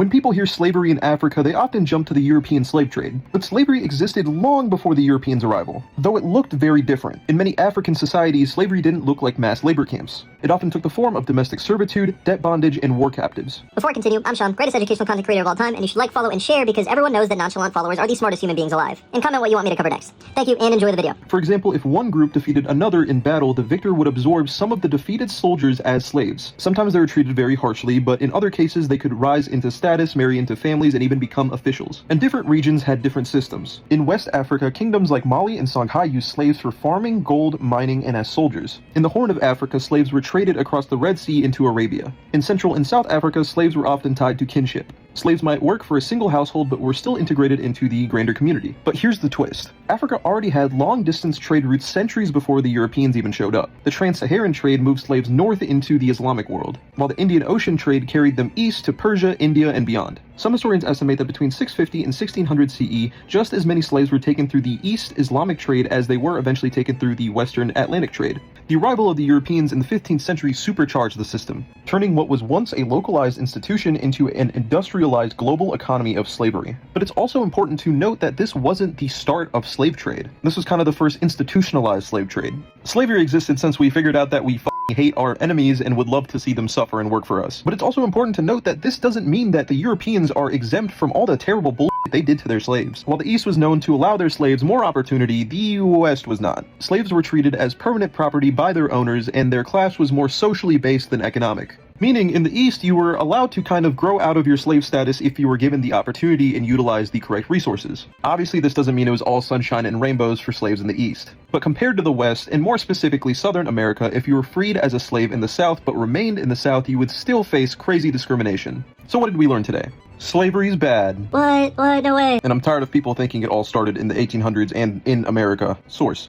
When people hear slavery in Africa, they often jump to the European slave trade. But slavery existed long before the Europeans' arrival, though it looked very different. In many African societies, slavery didn't look like mass labor camps. It often took the form of domestic servitude, debt bondage, and war captives. Before I continue, I'm Sean, greatest educational content creator of all time, and you should like, follow, and share because everyone knows that nonchalant followers are the smartest human beings alive. And comment what you want me to cover next. Thank you, and enjoy the video. For example, if one group defeated another in battle, the victor would absorb some of the defeated soldiers as slaves. Sometimes they were treated very harshly, but in other cases they could rise into status, marry into families, and even become officials. And different regions had different systems. In West Africa, kingdoms like Mali and Songhai used slaves for farming, gold, mining, and as soldiers. In the Horn of Africa, slaves were traded across the Red Sea into Arabia. In Central and South Africa, slaves were often tied to kinship. Slaves might work for a single household but were still integrated into the grander community. But here's the twist. Africa already had long-distance trade routes centuries before the Europeans even showed up. The trans-Saharan trade moved slaves north into the Islamic world, while the Indian Ocean trade carried them east to Persia, India, and beyond. Some historians estimate that between 650 and 1600 CE, just as many slaves were taken through the East Islamic trade as they were eventually taken through the Western Atlantic trade. The arrival of the Europeans in the 15th century supercharged the system, turning what was once a localized institution into an industrialized global economy of slavery. But it's also important to note that this wasn't the start of slave trade. This was kind of the first institutionalized slave trade. Slavery existed since we figured out that we hate our enemies and would love to see them suffer and work for us. But it's also important to note that this doesn't mean that the Europeans are exempt from all the terrible bullshit they did to their slaves. While the East was known to allow their slaves more opportunity, the West was not. Slaves were treated as permanent property by their owners, and their class was more socially based than economic. Meaning, in the East, you were allowed to kind of grow out of your slave status if you were given the opportunity and utilized the correct resources. Obviously, this doesn't mean it was all sunshine and rainbows for slaves in the East. But compared to the West, and more specifically Southern America, if you were freed as a slave in the South but remained in the South, you would still face crazy discrimination. So what did we learn today? Slavery's bad. What? No way. And I'm tired of people thinking it all started in the 1800s and in America. Source.